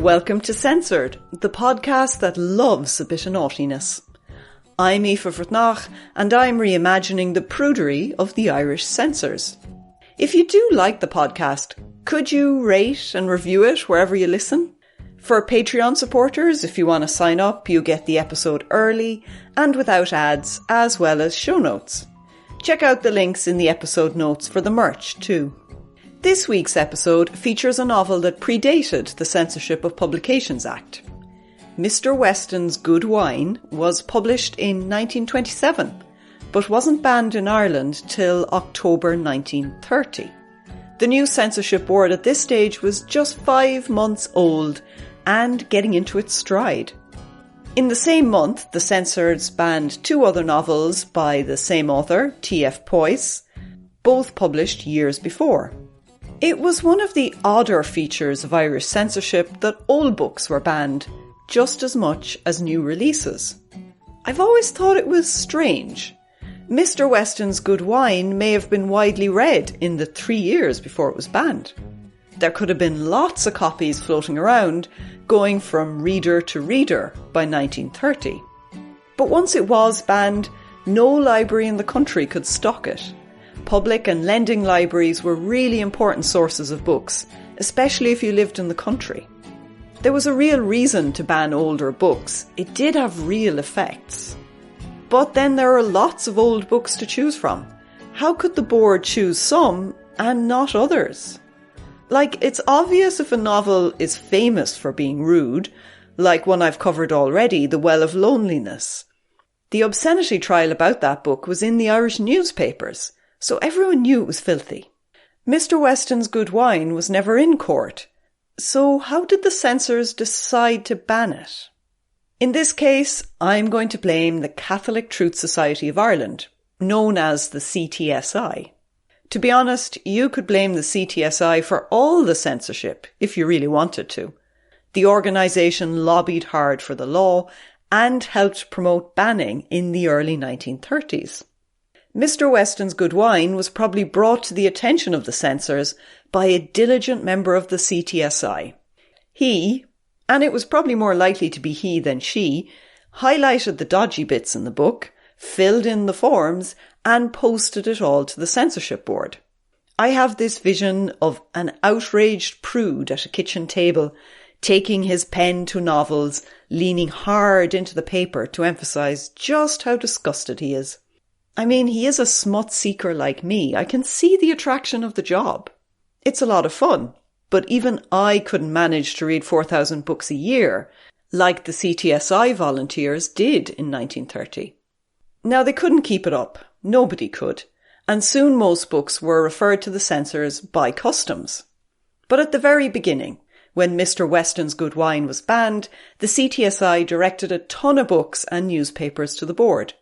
Welcome to Censored, the podcast that loves a bit of naughtiness. I'm Aoife Vrtnach, and I'm reimagining the prudery of the Irish censors. If you do like the podcast, could you rate and review it wherever you listen? For Patreon supporters, if you want to sign up, you get the episode early and without ads, as well as show notes. Check out the links in the episode notes for the merch too. This week's episode features a novel that predated the Censorship of Publications Act. Mr. Weston's Good Wine was published in 1927, but wasn't banned in Ireland till October 1930. The new censorship board at this stage was just 5 months old and getting into its stride. In the same month, the censors banned 2 other novels by the same author, T.F. Powys, both published years before. It was one of the odder features of Irish censorship that old books were banned just as much as new releases. I've always thought it was strange. Mr. Weston's Good Wine may have been widely read in the 3 years before it was banned. There could have been lots of copies floating around, going from reader to reader by 1930. But once it was banned, no library in the country could stock it. Public and lending libraries were really important sources of books, especially if you lived in the country. There was a real reason to ban older books. It did have real effects. But then there are lots of old books to choose from. How could the board choose some and not others? Like, it's obvious if a novel is famous for being rude, like one I've covered already, The Well of Loneliness. The obscenity trial about that book was in the Irish newspapers, so everyone knew it was filthy. Mr. Weston's Good Wine was never in court, so how did the censors decide to ban it? In this case, I'm going to blame the Catholic Truth Society of Ireland, known as the CTSI. To be honest, you could blame the CTSI for all the censorship, if you really wanted to. The organisation lobbied hard for the law and helped promote banning in the early 1930s. Mr. Weston's Good Wine was probably brought to the attention of the censors by a diligent member of the CTSI. He, and it was probably more likely to be he than she, highlighted the dodgy bits in the book, filled in the forms, and posted it all to the censorship board. I have this vision of an outraged prude at a kitchen table, taking his pen to novels, leaning hard into the paper to emphasise just how disgusted he is. I mean, he is a smut seeker like me. I can see the attraction of the job. It's a lot of fun, but even I couldn't manage to read 4,000 books a year, like the CTSI volunteers did in 1930. Now, they couldn't keep it up. Nobody could. And soon most books were referred to the censors by customs. But at the very beginning, when Mr. Weston's Good Wine was banned, the CTSI directed a ton of books and newspapers to the board.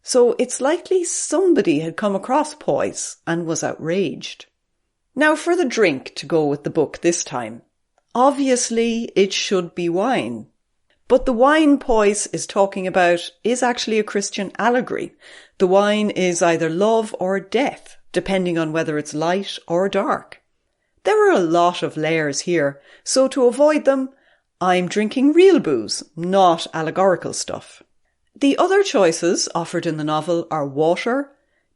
So it's likely somebody had come across Powys and was outraged. Now for the drink to go with the book this time. Obviously it should be wine. But the wine Powys is talking about is actually a Christian allegory. The wine is either love or death, depending on whether it's light or dark. There are a lot of layers here, so to avoid them, I'm drinking real booze, not allegorical stuff. The other choices offered in the novel are water,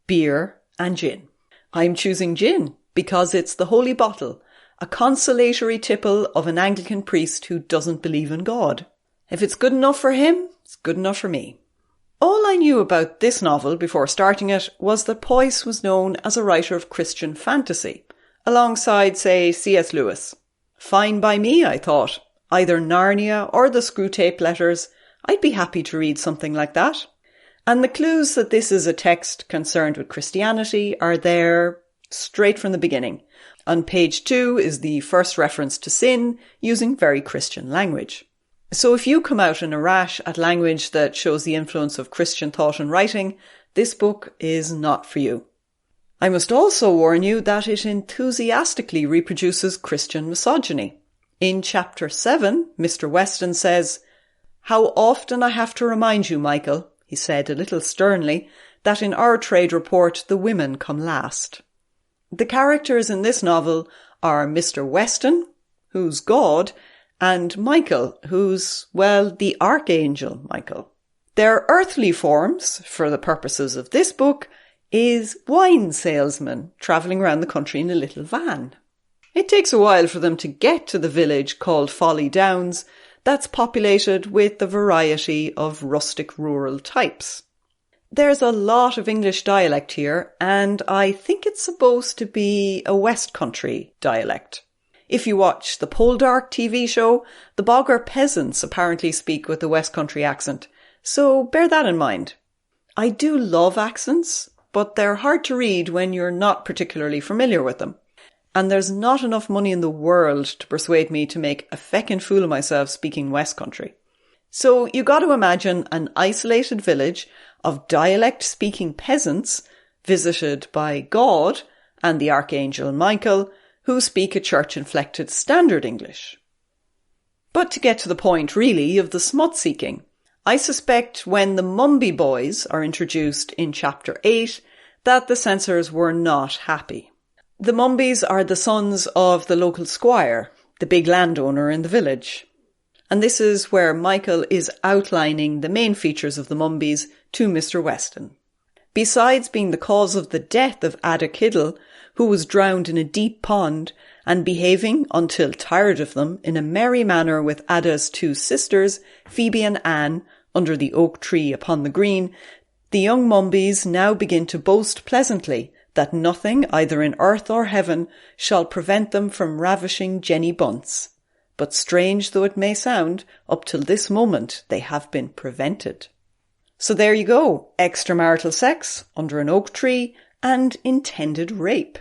beer and gin. I'm choosing gin because it's the holy bottle, a consolatory tipple of an Anglican priest who doesn't believe in God. If it's good enough for him, it's good enough for me. All I knew about this novel before starting it was that Powys was known as a writer of Christian fantasy, alongside, say, C.S. Lewis. Fine by me, I thought. Either Narnia or the Screwtape Letters. I'd be happy to read something like that. And the clues that this is a text concerned with Christianity are there straight from the beginning. On page 2 is the first reference to sin using very Christian language. So if you come out in a rash at language that shows the influence of Christian thought and writing, this book is not for you. I must also warn you that it enthusiastically reproduces Christian misogyny. In chapter 7, Mr. Weston says, "How often I have to remind you, Michael," he said a little sternly, "that in our trade report the women come last." The characters in this novel are Mr. Weston, who's God, and Michael, who's, well, the Archangel Michael. Their earthly forms, for the purposes of this book, is wine salesmen travelling around the country in a little van. It takes a while for them to get to the village called Folly Downs that's populated with a variety of rustic rural types. There's a lot of English dialect here, and I think it's supposed to be a West Country dialect. If you watch the Poldark TV show, the Bogger peasants apparently speak with a West Country accent, so bear that in mind. I do love accents, but they're hard to read when you're not particularly familiar with them. And there's not enough money in the world to persuade me to make a feckin' fool of myself speaking West Country. So you got to imagine an isolated village of dialect-speaking peasants visited by God and the Archangel Michael, who speak a church-inflected standard English. But to get to the point, really, of the smut-seeking, I suspect when the Mumby boys are introduced in Chapter 8 that the censors were not happy. The Mumbys are the sons of the local squire, the big landowner in the village. And this is where Michael is outlining the main features of the Mumbys to Mr. Weston. Besides being the cause of the death of Ada Kiddle, who was drowned in a deep pond, and behaving, until tired of them, in a merry manner with Ada's two sisters, Phoebe and Anne, under the oak tree upon the green, the young Mumbys now begin to boast pleasantly that nothing, either in earth or heaven, shall prevent them from ravishing Jenny Bunce. But strange though it may sound, up till this moment they have been prevented. So there you go, extramarital sex, under an oak tree, and intended rape.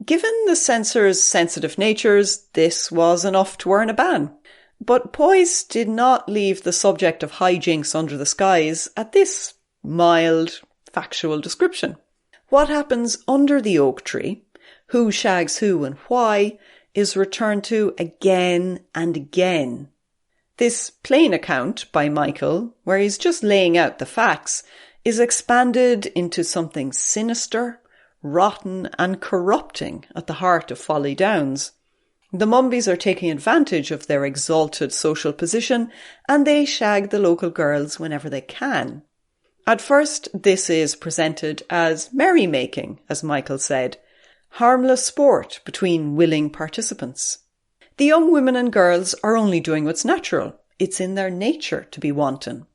Given the censors' sensitive natures, this was enough to earn a ban. But Powys did not leave the subject of hijinks under the skies at this mild, factual description. What happens under the oak tree, who shags who and why, is returned to again and again. This plain account by Michael, where he's just laying out the facts, is expanded into something sinister, rotten and corrupting at the heart of Folly Downs. The Mumbys are taking advantage of their exalted social position, and they shag the local girls whenever they can. At first, this is presented as merrymaking, as Michael said, harmless sport between willing participants. The young women and girls are only doing what's natural. It's in their nature to be wanton.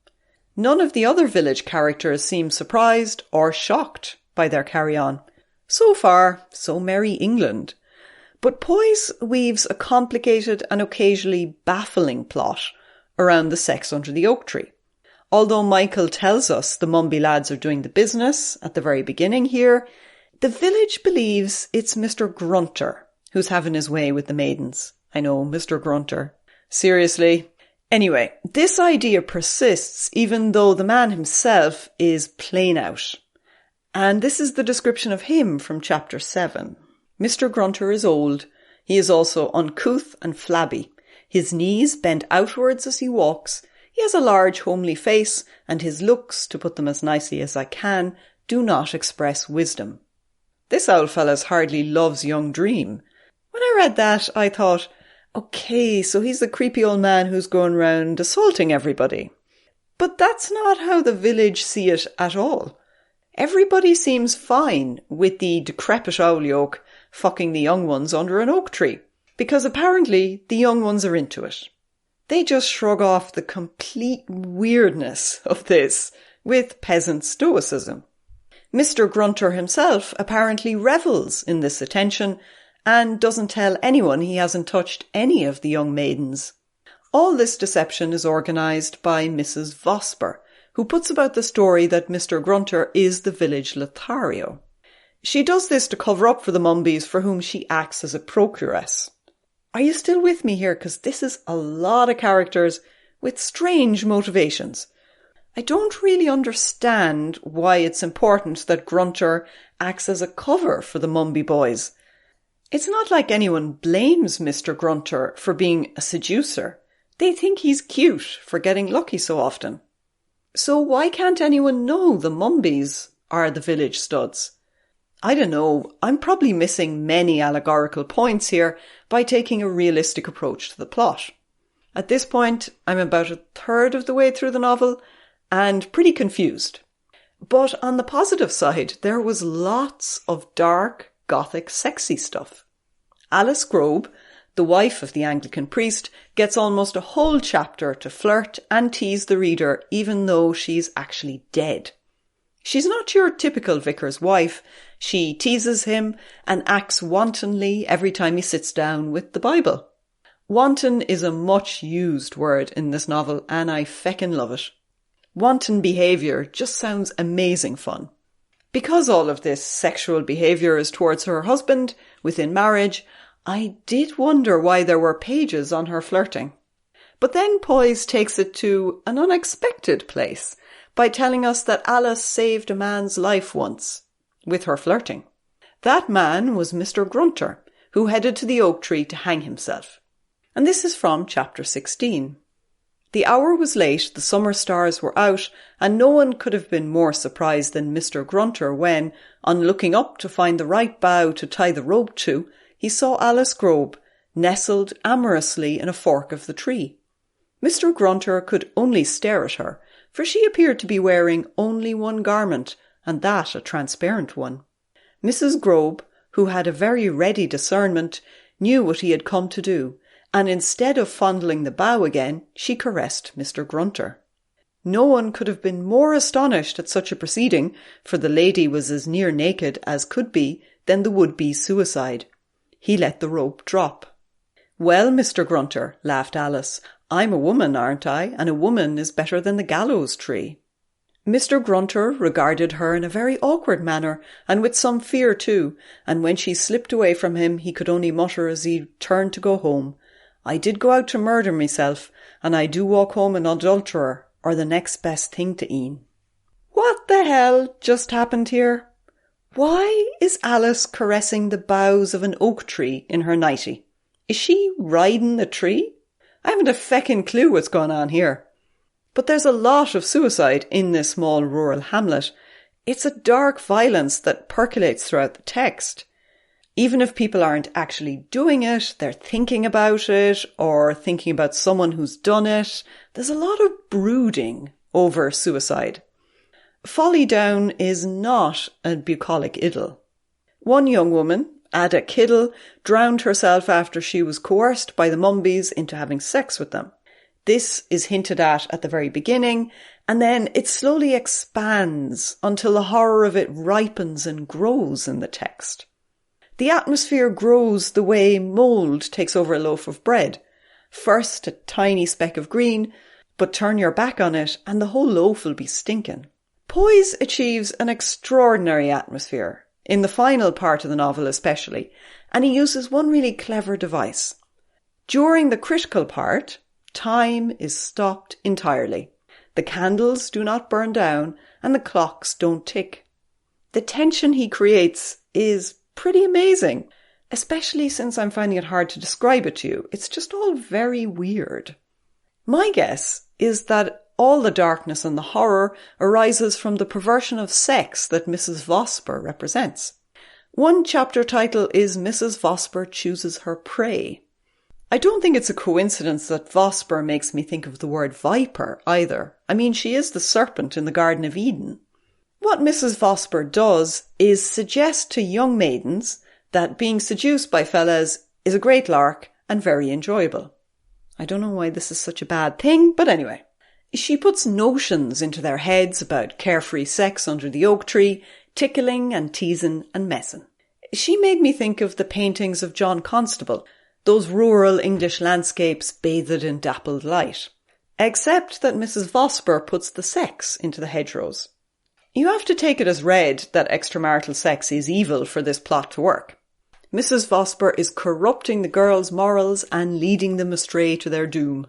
None of the other village characters seem surprised or shocked by their carry-on. So far, so merry England. But Powys weaves a complicated and occasionally baffling plot around the sex under the oak tree. Although Michael tells us the Mumby lads are doing the business at the very beginning here, the village believes it's Mr. Grunter who's having his way with the maidens. I know, Mr. Grunter. Seriously. Anyway, this idea persists even though the man himself is plain out. And this is the description of him from Chapter 7. Mr. Grunter is old. He is also uncouth and flabby. His knees bend outwards as he walks. He has a large homely face, and his looks, to put them as nicely as I can, do not express wisdom. This old fella's hardly love's young dream. When I read that, I thought, okay, so he's the creepy old man who's going round assaulting everybody. But that's not how the village see it at all. Everybody seems fine with the decrepit owl yoke fucking the young ones under an oak tree, because apparently the young ones are into it. They just shrug off the complete weirdness of this with peasant stoicism. Mr. Grunter himself apparently revels in this attention and doesn't tell anyone he hasn't touched any of the young maidens. All this deception is organised by Mrs. Vosper, who puts about the story that Mr. Grunter is the village Lothario. She does this to cover up for the Mumbys for whom she acts as a procuress. Are you still with me here? Because this is a lot of characters with strange motivations. I don't really understand why it's important that Grunter acts as a cover for the Mumby boys. It's not like anyone blames Mr. Grunter for being a seducer. They think he's cute for getting lucky so often. So why can't anyone know the Mumbys are the village studs? I don't know, I'm probably missing many allegorical points here by taking a realistic approach to the plot. At this point, I'm about a third of the way through the novel and pretty confused. But on the positive side, there was lots of dark, gothic, sexy stuff. Alice Grobe, the wife of the Anglican priest, gets almost a whole chapter to flirt and tease the reader even though she's actually dead. She's not your typical vicar's wife. She teases him and acts wantonly every time he sits down with the Bible. Wanton is a much used word in this novel and I feckin' love it. Wanton behaviour just sounds amazing fun. Because all of this sexual behaviour is towards her husband within marriage, I did wonder why there were pages on her flirting. But then Powys takes it to an unexpected place by telling us that Alice saved a man's life once with her flirting. That man was Mr. Grunter, who headed to the oak tree to hang himself. And this is from chapter 16. The hour was late, the summer stars were out, and no one could have been more surprised than Mr. Grunter when, on looking up to find the right bough to tie the rope to, he saw Alice Grobe nestled amorously in a fork of the tree. Mr. Grunter could only stare at her, for she appeared to be wearing only one garment, and that a transparent one. Mrs. Grobe, who had a very ready discernment, knew what he had come to do, and instead of fondling the bough again, she caressed Mr. Grunter. No one could have been more astonished at such a proceeding, for the lady was as near naked as could be than the would-be suicide. He let the rope drop. "Well, Mr. Grunter," laughed Alice, "I'm a woman, aren't I? And a woman is better than the gallows tree." Mr. Grunter regarded her in a very awkward manner, and with some fear too, and when she slipped away from him he could only mutter as he turned to go home, "I did go out to murder myself, and I do walk home an adulterer, or the next best thing to een." What the hell just happened here? Why is Alice caressing the boughs of an oak tree in her nightie? Is she riding the tree? I haven't a feckin' clue what's going on here. But there's a lot of suicide in this small rural hamlet. It's a dark violence that percolates throughout the text. Even if people aren't actually doing it, they're thinking about it or thinking about someone who's done it. There's a lot of brooding over suicide. Folly Down is not a bucolic idyll. One young woman, Ada Kiddle, drowned herself after she was coerced by the Mumbies into having sex with them. This is hinted at the very beginning, and then it slowly expands until the horror of it ripens and grows in the text. The atmosphere grows the way mould takes over a loaf of bread. First a tiny speck of green, but turn your back on it and the whole loaf will be stinking. Powys achieves an extraordinary atmosphere, in the final part of the novel especially, and he uses one really clever device. During the critical part, time is stopped entirely. The candles do not burn down and the clocks don't tick. The tension he creates is pretty amazing, especially since I'm finding it hard to describe it to you. It's just all very weird. My guess is that all the darkness and the horror arises from the perversion of sex that Mrs. Vosper represents. One chapter title is Mrs. Vosper Chooses Her Prey. I don't think it's a coincidence that Vosper makes me think of the word viper either. I mean, she is the serpent in the Garden of Eden. What Mrs. Vosper does is suggest to young maidens that being seduced by fellas is a great lark and very enjoyable. I don't know why this is such a bad thing, but anyway. She puts notions into their heads about carefree sex under the oak tree, tickling and teasing and messing. She made me think of the paintings of John Constable, those rural English landscapes bathed in dappled light. Except that Mrs. Vosper puts the sex into the hedgerows. You have to take it as read that extramarital sex is evil for this plot to work. Mrs. Vosper is corrupting the girls' morals and leading them astray to their doom.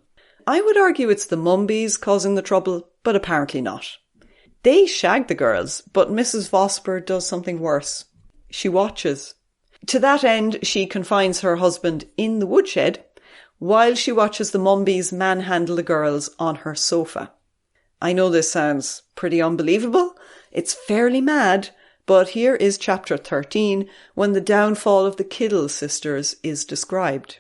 I would argue it's the Mumbies causing the trouble, but apparently not. They shag the girls, but Mrs. Vosper does something worse. She watches. To that end, she confines her husband in the woodshed, while she watches the Mumbies manhandle the girls on her sofa. I know this sounds pretty unbelievable. It's fairly mad, but here is chapter 13, when the downfall of the Kiddle sisters is described.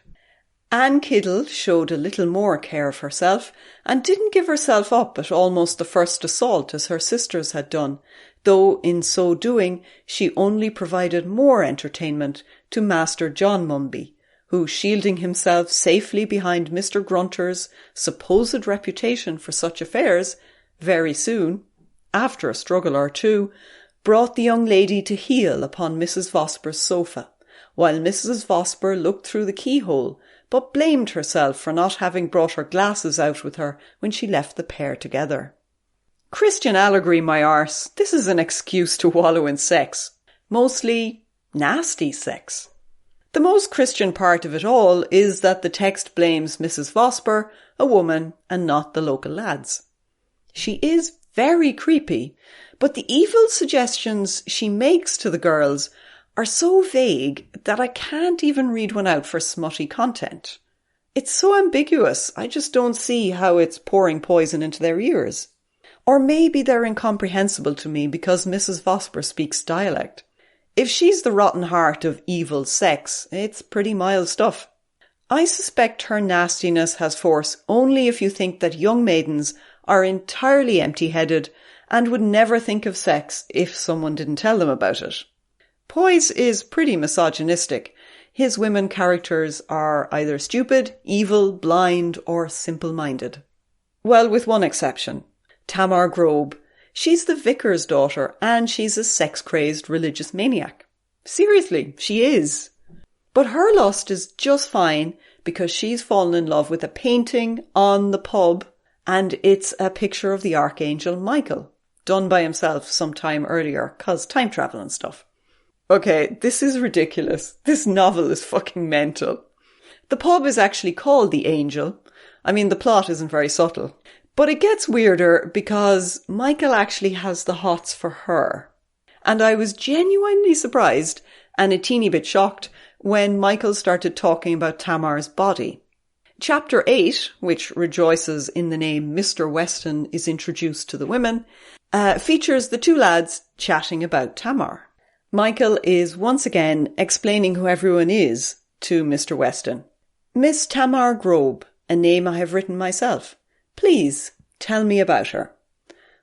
Anne Kiddle showed a little more care of herself and didn't give herself up at almost the first assault as her sisters had done, though in so doing she only provided more entertainment to Master John Mumby, who, shielding himself safely behind Mr. Grunter's supposed reputation for such affairs, very soon, after a struggle or two, brought the young lady to heel upon Mrs. Vosper's sofa, while Mrs. Vosper looked through the keyhole, but blamed herself for not having brought her glasses out with her when she left the pair together. Christian allegory, my arse. This is an excuse to wallow in sex. Mostly nasty sex. The most Christian part of it all is that the text blames Mrs. Vosper, a woman, and not the local lads. She is very creepy, but the evil suggestions she makes to the girls are so vague that I can't even read one out for smutty content. It's so ambiguous, I just don't see how it's pouring poison into their ears. Or maybe they're incomprehensible to me because Mrs. Vosper speaks dialect. If she's the rotten heart of evil sex, it's pretty mild stuff. I suspect her nastiness has force only if you think that young maidens are entirely empty-headed and would never think of sex if someone didn't tell them about it. Powys is pretty misogynistic. His women characters are either stupid, evil, blind, or simple-minded. Well, with one exception. Tamar Grobe. She's the vicar's daughter, and she's a sex-crazed religious maniac. Seriously, she is. But her lust is just fine because she's fallen in love with a painting on the pub, and it's a picture of the Archangel Michael, done by himself some time earlier, 'cause time travel and stuff. Okay, this is ridiculous. This novel is fucking mental. The pub is actually called the Angel. I mean, the plot isn't very subtle. But it gets weirder because Michael actually has the hots for her. And I was genuinely surprised and a teeny bit shocked when Michael started talking about Tamar's body. Chapter 8, which rejoices in the name Mr. Weston is introduced to the women, features the two lads chatting about Tamar. Michael is once again explaining who everyone is to Mr. Weston. Miss Tamar Grobe, a name I have written myself. Please, tell me about her.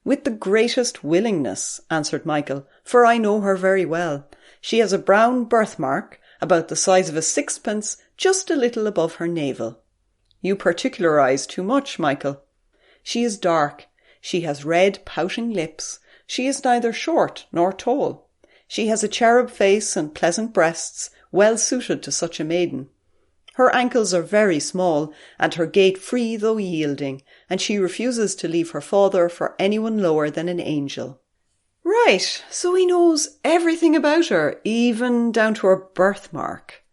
With the greatest willingness, answered Michael, for I know her very well. She has a brown birthmark, about the size of a sixpence, just a little above her navel. You particularise too much, Michael. She is dark. She has red, pouting lips. She is neither short nor tall. She has a cherub face and pleasant breasts, well suited to such a maiden. Her ankles are very small, and her gait free though yielding, and she refuses to leave her father for anyone lower than an angel. Right, so he knows everything about her, even down to her birthmark.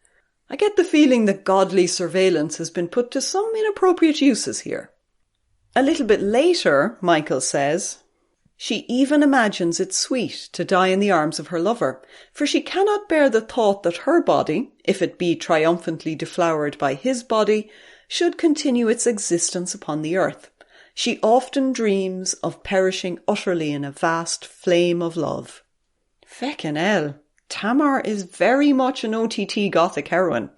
I get the feeling that godly surveillance has been put to some inappropriate uses here. A little bit later, Michael says, she even imagines it sweet to die in the arms of her lover, for she cannot bear the thought that her body, if it be triumphantly deflowered by his body, should continue its existence upon the earth. She often dreams of perishing utterly in a vast flame of love. Feckin' hell, Tamar is very much an OTT gothic heroine.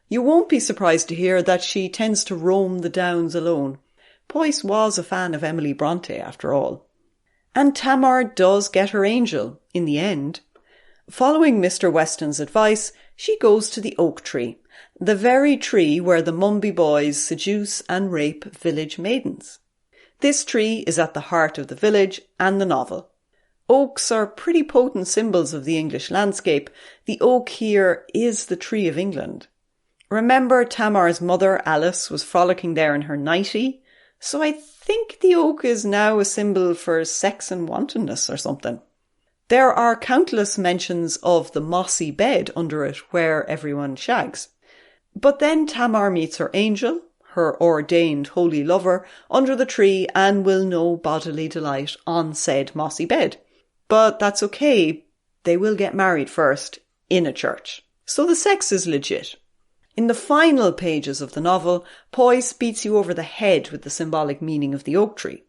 You won't be surprised to hear that she tends to roam the downs alone. Powys was a fan of Emily Bronte, after all. And Tamar does get her angel, in the end. Following Mr. Weston's advice, she goes to the oak tree, the very tree where the Mumby boys seduce and rape village maidens. This tree is at the heart of the village and the novel. Oaks are pretty potent symbols of the English landscape. The oak here is the tree of England. Remember, Tamar's mother, Alice, was frolicking there in her nightie, so I think the oak is now a symbol for sex and wantonness or something. There are countless mentions of the mossy bed under it where everyone shags. But then Tamar meets her angel, her ordained holy lover, under the tree and will know bodily delight on said mossy bed. But that's okay, they will get married first, in a church. So the sex is legit. In the final pages of the novel, Powys beats you over the head with the symbolic meaning of the oak tree.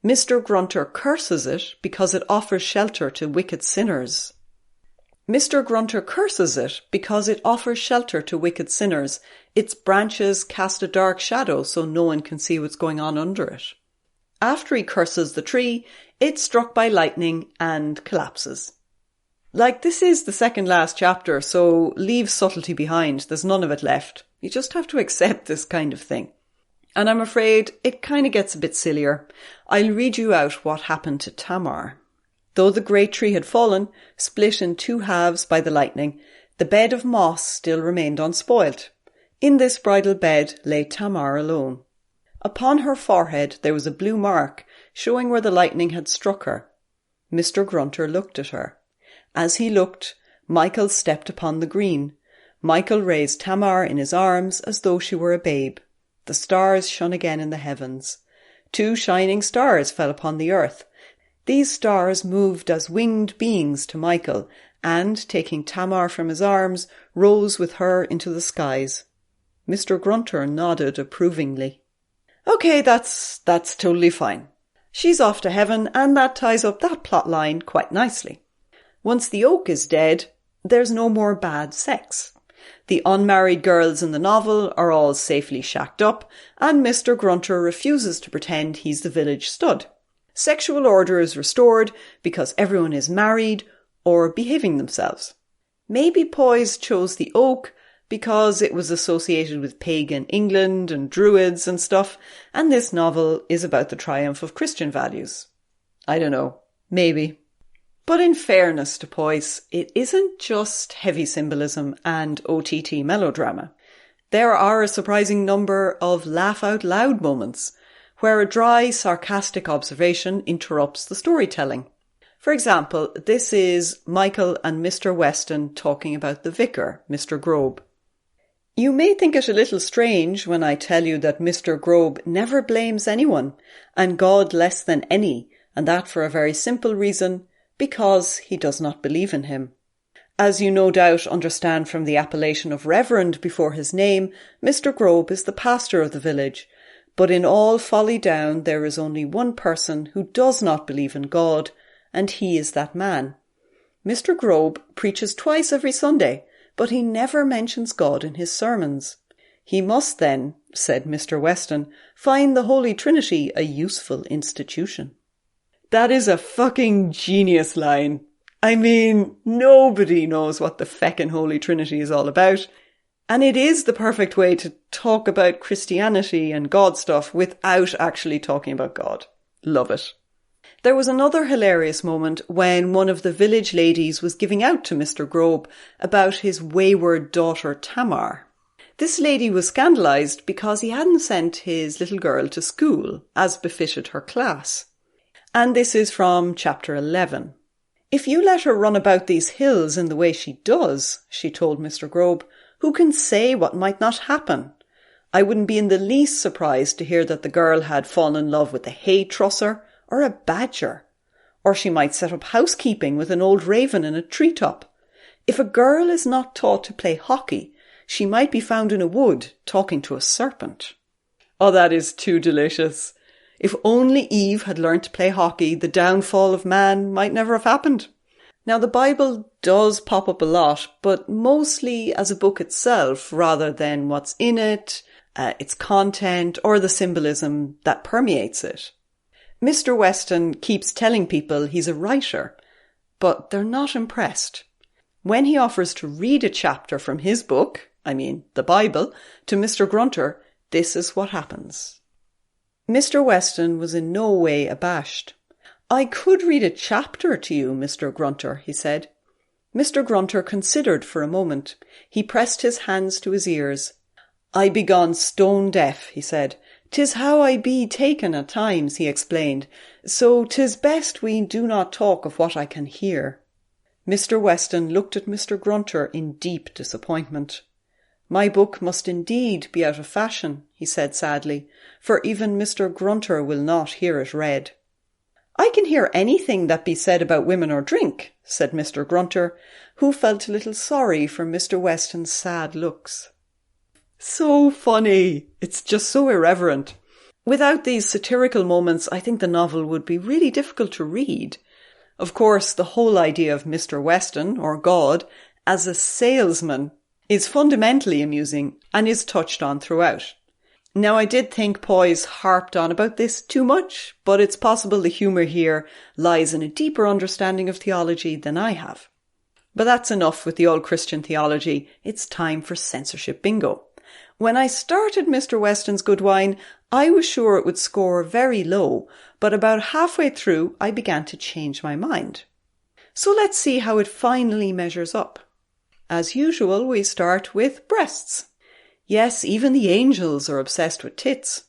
Mr. Grunter curses it because it offers shelter to wicked sinners. Mr. Grunter curses it because it offers shelter to wicked sinners. Its branches cast a dark shadow so no one can see what's going on under it. After he curses the tree, it's struck by lightning and collapses. This is the second last chapter, so leave subtlety behind. There's none of it left. You just have to accept this kind of thing. And I'm afraid it kind of gets a bit sillier. I'll read you out what happened to Tamar. Though the great tree had fallen, split in two halves by the lightning, the bed of moss still remained unspoilt. In this bridal bed lay Tamar alone. Upon her forehead there was a blue mark, showing where the lightning had struck her. Mr. Grunter looked at her. As he looked, Michael stepped upon the green. Michael raised Tamar in his arms as though she were a babe. The stars shone again in the heavens. 2 shining stars fell upon the earth. These stars moved as winged beings to Michael, and, taking Tamar from his arms, rose with her into the skies. Mr. Grunter nodded approvingly. Okay, that's totally fine. She's off to heaven, and that ties up that plot line quite nicely. Once the oak is dead, there's no more bad sex. The unmarried girls in the novel are all safely shacked up, and Mr. Grunter refuses to pretend he's the village stud. Sexual order is restored because everyone is married or behaving themselves. Maybe Powys chose the oak because it was associated with pagan England and druids and stuff, and this novel is about the triumph of Christian values. I don't know. Maybe. But in fairness to Powys, it isn't just heavy symbolism and OTT melodrama. There are a surprising number of laugh-out-loud moments, where a dry, sarcastic observation interrupts the storytelling. For example, this is Michael and Mr. Weston talking about the vicar, Mr. Grobe. You may think it a little strange when I tell you that Mr. Grobe never blames anyone, and God less than any, and that for a very simple reason, because he does not believe in him. As you no doubt understand from the appellation of Reverend before his name, Mr. Grobe is the pastor of the village. But in all Folly Down there is only one person who does not believe in God, and he is that man. Mr. Grobe preaches twice every Sunday, but he never mentions God in his sermons. He must then, said Mr. Weston, find the Holy Trinity a useful institution. That is a fucking genius line. I mean, nobody knows what the feckin' Holy Trinity is all about. And it is the perfect way to talk about Christianity and God stuff without actually talking about God. Love it. There was another hilarious moment when one of the village ladies was giving out to Mr. Grobe about his wayward daughter Tamar. This lady was scandalised because he hadn't sent his little girl to school, as befitted her class. And this is from chapter 11. If you let her run about these hills in the way she does, she told Mr. Grobe, who can say what might not happen? I wouldn't be in the least surprised to hear that the girl had fallen in love with a hay trusser or a badger. Or she might set up housekeeping with an old raven in a treetop. If a girl is not taught to play hockey, she might be found in a wood talking to a serpent. Oh, that is too delicious. If only Eve had learnt to play hockey, the downfall of man might never have happened. Now, the Bible does pop up a lot, but mostly as a book itself rather than what's in it, its content, or the symbolism that permeates it. Mr. Weston keeps telling people he's a writer, but they're not impressed. When he offers to read a chapter from his book, the Bible, to Mr. Grunter, this is what happens. Mr. Weston was in no way abashed. I could read a chapter to you, Mr. Grunter, he said. Mr. Grunter considered for a moment. He pressed his hands to his ears. I be gone stone deaf, he said. 'Tis how I be taken at times, he explained. So 'tis best we do not talk of what I can hear. Mr. Weston looked at Mr. Grunter in deep disappointment. My book must indeed be out of fashion, he said sadly, for even Mr. Grunter will not hear it read. I can hear anything that be said about women or drink, said Mr. Grunter, who felt a little sorry for Mr. Weston's sad looks. So funny. It's just so irreverent. Without these satirical moments, I think the novel would be really difficult to read. Of course, the whole idea of Mr. Weston, or God, as a salesman is fundamentally amusing and is touched on throughout. Now, I did think Powys harped on about this too much, but it's possible the humour here lies in a deeper understanding of theology than I have. But that's enough with the old Christian theology. It's time for censorship bingo. When I started Mr. Weston's Good Wine, I was sure it would score very low, but about halfway through I began to change my mind. So let's see how it finally measures up. As usual, we start with breasts. Yes, even the angels are obsessed with tits.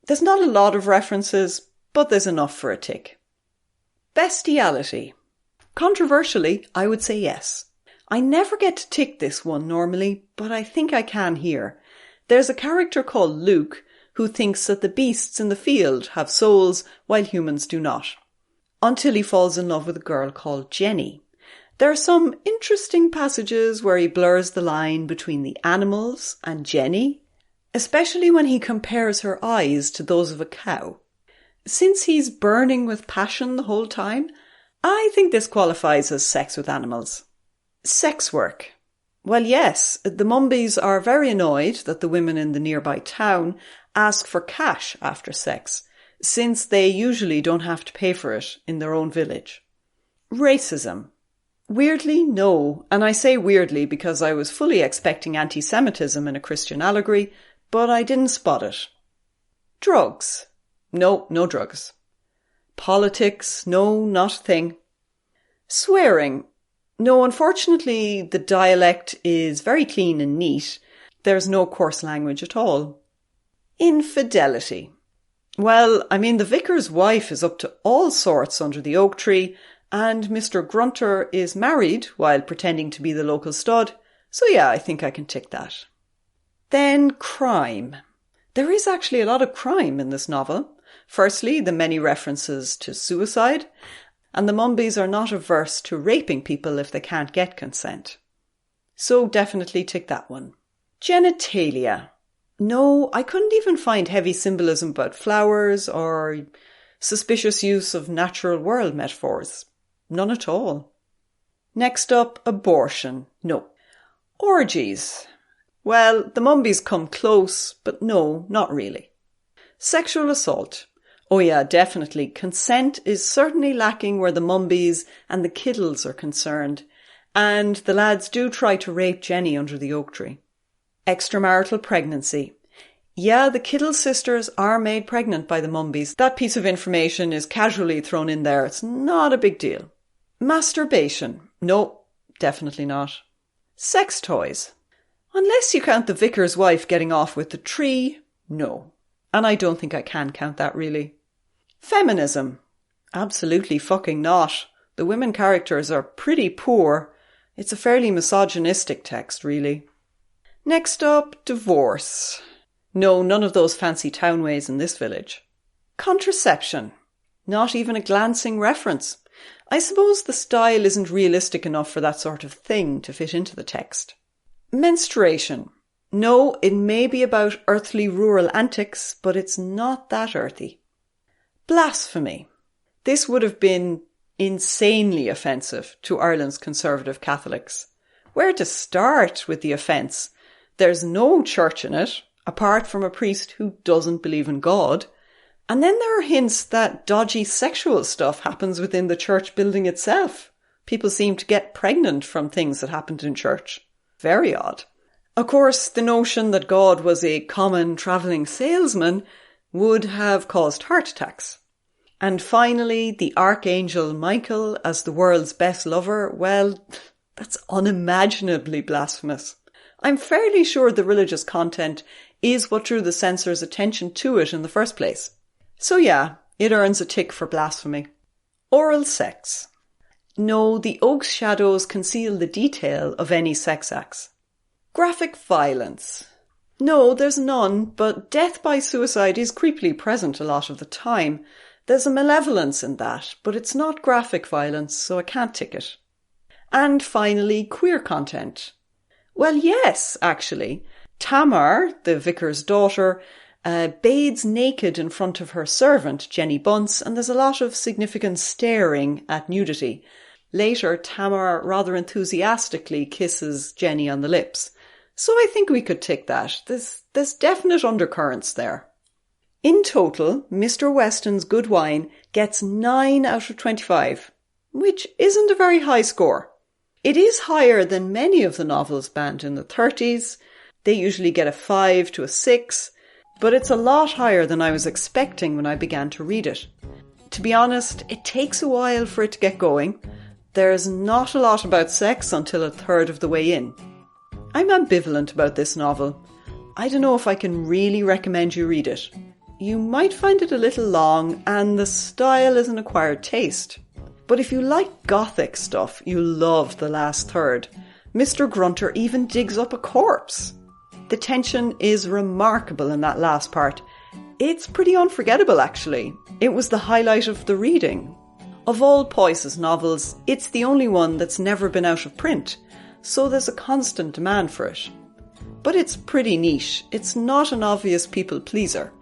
There's not a lot of references, but there's enough for a tick. Bestiality. Controversially, I would say yes. I never get to tick this one normally, but I think I can here. There's a character called Luke who thinks that the beasts in the field have souls while humans do not, until he falls in love with a girl called Jenny. There are some interesting passages where he blurs the line between the animals and Jenny, especially when he compares her eyes to those of a cow. Since he's burning with passion the whole time, I think this qualifies as sex with animals. Sex work. Well, yes, the Mumbies are very annoyed that the women in the nearby town ask for cash after sex, since they usually don't have to pay for it in their own village. Racism. Weirdly, no, and I say weirdly because I was fully expecting anti-Semitism in a Christian allegory, but I didn't spot it. Drugs. No drugs. Politics. No, not a thing. Swearing. No, unfortunately, the dialect is very clean and neat. There's no coarse language at all. Infidelity. Well, I mean, the vicar's wife is up to all sorts under the oak tree, and Mr. Grunter is married while pretending to be the local stud, so yeah, I think I can tick that. Then crime. There is actually a lot of crime in this novel. Firstly, the many references to suicide, and the Mumbies are not averse to raping people if they can't get consent. So definitely tick that one. Genitalia. No, I couldn't even find heavy symbolism about flowers or suspicious use of natural world metaphors. None at all. Next up, abortion. No. Orgies. Well, the Mumbies come close, but no, not really. Sexual assault. Oh yeah, definitely. Consent is certainly lacking where the Mumbies and the Kiddles are concerned, and the lads do try to rape Jenny under the oak tree. Extramarital pregnancy. Yeah, the Kiddle sisters are made pregnant by the Mumbies. That piece of information is casually thrown in there. It's not a big deal. Masturbation. No, definitely not. Sex toys. Unless you count the vicar's wife getting off with the tree, no. And I don't think I can count that really. Feminism. Absolutely fucking not. The women characters are pretty poor. It's a fairly misogynistic text, really. Next up, divorce. No, none of those fancy town ways in this village. Contraception. Not even a glancing reference. I suppose the style isn't realistic enough for that sort of thing to fit into the text. Menstruation. No, it may be about earthly rural antics, but it's not that earthy. Blasphemy. This would have been insanely offensive to Ireland's conservative Catholics. Where to start with the offence? There's no church in it, apart from a priest who doesn't believe in God. And then there are hints that dodgy sexual stuff happens within the church building itself. People seem to get pregnant from things that happened in church. Very odd. Of course, the notion that God was a common travelling salesman would have caused heart attacks. And finally, the Archangel Michael as the world's best lover, well, that's unimaginably blasphemous. I'm fairly sure the religious content is what drew the censors' attention to it in the first place. So yeah, it earns a tick for blasphemy. Oral sex. No, the oak's shadows conceal the detail of any sex acts. Graphic violence. No, there's none, but death by suicide is creepily present a lot of the time. There's a malevolence in that, but it's not graphic violence, so I can't tick it. And finally, queer content. Well, yes, actually. Tamar, the vicar's daughter, bathes naked in front of her servant, Jenny Bunce, and there's a lot of significant staring at nudity. Later, Tamar rather enthusiastically kisses Jenny on the lips. So I think we could tick that. There's definite undercurrents there. In total, Mr. Weston's Good Wine gets 9 out of 25, which isn't a very high score. It is higher than many of the novels banned in the 30s. They usually get a 5 to a 6, but it's a lot higher than I was expecting when I began to read it. To be honest, it takes a while for it to get going. There's not a lot about sex until a third of the way in. I'm ambivalent about this novel. I don't know if I can really recommend you read it. You might find it a little long, and the style is an acquired taste. But if you like gothic stuff, you'll love the last third. Mr. Grunter even digs up a corpse. The tension is remarkable in that last part. It's pretty unforgettable, actually. It was the highlight of the reading. Of all Powys' novels, it's the only one that's never been out of print, so there's a constant demand for it. But it's pretty niche. It's not an obvious people pleaser.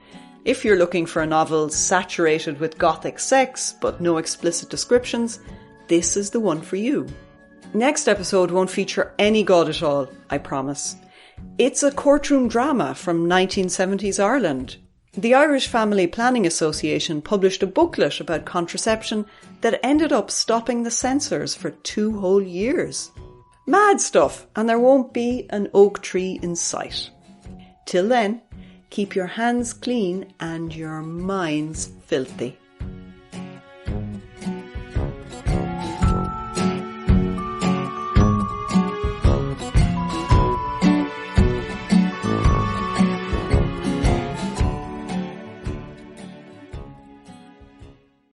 If you're looking for a novel saturated with gothic sex, but no explicit descriptions, this is the one for you. Next episode won't feature any God at all, I promise. It's a courtroom drama from 1970s Ireland. The Irish Family Planning Association published a booklet about contraception that ended up stopping the censors for 2 whole years. Mad stuff, and there won't be an oak tree in sight. Till then, keep your hands clean and your minds filthy.